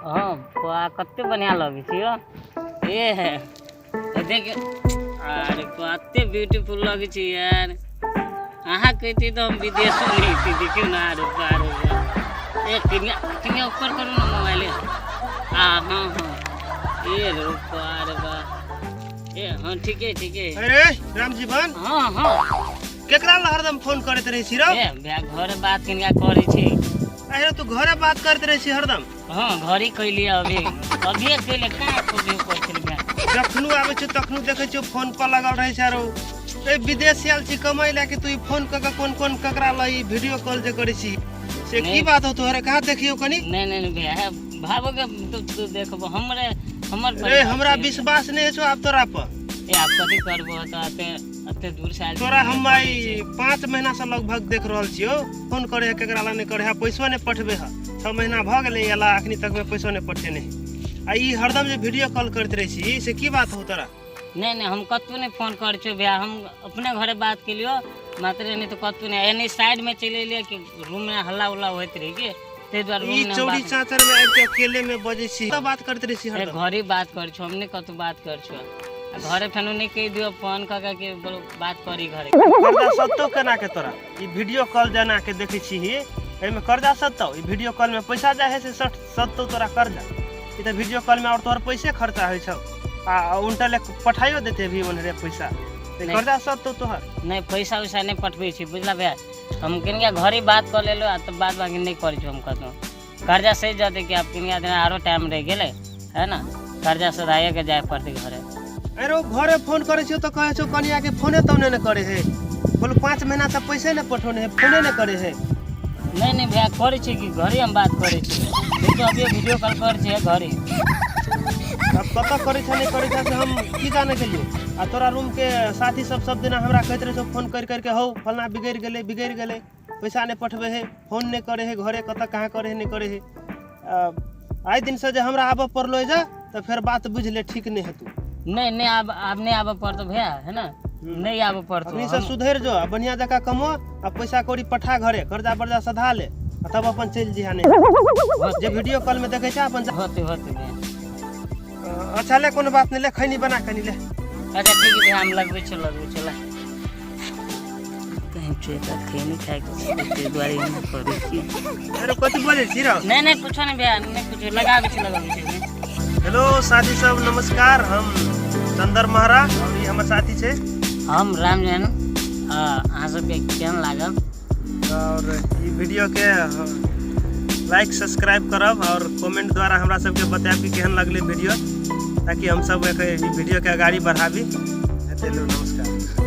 हाँ कते बढ़िया लगे छी ये है देख अरे कते ब्यूटीफुल लगे छी यार। अहाँ कहती तो हम विदेश में थी देखियो ना रुपा ए किनिया ऊपर करो ना मोबाइल हाँ हाँ ये रुपा ए हाँ ठीक है अरे राम जीवन हाँ हाँ केकरा ला हरदम फोन करते रही छी रो ए भैया घर बात किनका करे छी। अरे तू घरे बात करते रही छी हरदम। हाँ घरी कैली अभी कैले का फोन करछिल भैया जखनु आवे छ तखनु देखे छ फोन पर लगल रही छ रो ए विदेश से आल छी कमाई ला के तू फोन क के कोन ककरा ला ई वीडियो कॉल जे करे छी से की बात हो तोहरे कहां देखियो कनी नहीं भैया भाबो के तू देखबो हमर ए हमरा विश्वास नहीं छ आप तोरा पर ए आप कथि करबो त अते दूर से आइल तोरा हम 5 महीना से लगभग देख रहल छियो फोन करे केकरा ला नहीं करे पैसो नहीं पठबे ह 6 महीना भ गेले एला अखनी तक में पैसो नहीं पठे नहीं आ ई हरदम जे वीडियो कॉल करते रही छी से की बात हो तोरा। नहीं हम कतु नहीं फोन कर छो भैया हम अपने घरे बात के लियो मात्र नहीं तो कतु नहीं एनी साइड में चले लिए कि रूम में हल्ला उल्ला होत रही के ते द्वार रूम में चौड़ी चाचर में आके अकेले में बजे छी तो बात करते रही छी हरदम घरे बात कर छो हमने कतु बात कर छो घरे फेनु नहीं कह दियो फोन क के बोलो बात करी घरे कर्जा सत्तो केना के तोरा ई वीडियो कॉल जना के देखै छी एमे कर्जा सत्तो ई वीडियो कॉल में पैसा जाय है से सत्तो तोरा कर्जा ई त वीडियो कॉल में और तोहर पैसे खर्चा होय छ आ उनटा ले पठाइयो देते भी ओनरे पैसा ते कर्जा सत्तो तोहर नहीं पैसा वैसा नहीं पठबे छी बुझला भैया हम किनका घरे बात कर लेलो आ त बात बाकी नहीं करै छी हम कतो कर्जा सही जाते कि आप किनका दिन आरो टाइम रह गेले है ना कर्जा सदाए के जाय पड़ते घरे। अरे घरे फोन करे छी तो कहे छो कनिया के फोने तौने न करे है बोल 5 महीना से पैसे न पठोने है फोने न करे है। नहीं भैया करे छी कि घरे हम बात करे छी तो अभी वीडियो कॉल कर छी घरे अब पता करे छ नहीं करे छ से हम की जाने के लिए आ तोरा रूम के साथी सब दिन हमरा कहत रहे छो फोन कर के हो फलना बिगड़ गेले पैसा नहीं पठबे है फोन नहीं करे है घरे कत कहां करे है नहीं करे है आइ दिन से जे हमरा आब पड़लो जा तो फिर बात बुझ ले ठीक नहीं है तू नहीं अब नहीं आब पड़तो भैया है ना नहीं आब पड़तो अपनी से सुधर जो बढ़िया जगह कमो आ पैसा कौड़ी पठा घरे कर्जा बर्जा सधा ले तब अपन चल जिहा नहीं जे वीडियो कॉल में देखे छ अपन होते अच्छा ले कोनो बात नहीं ले खैनी बना कनी ले अच्छा ठीक है भैया हम लगबे चला कहीं चेता खैनी खाए के द्वारे हम कर छी। अरे कथि बोले छी रो नहीं कुछ नहीं भैया नहीं कुछ लगाबे छी हेलो साथी सब नमस्कार हम चंदर महरा और ये हमारे साथी छे हम रामजन अहाँ सब के केहन लागल और ई वीडियो के लाइक सब्सक्राइब करब और कमेंट द्वारा हमरा सबके बताएब कि केहन लगले वीडियो ताकि हम सब वीडियो के आगाड़ी बढ़ाबी। नमस्कार।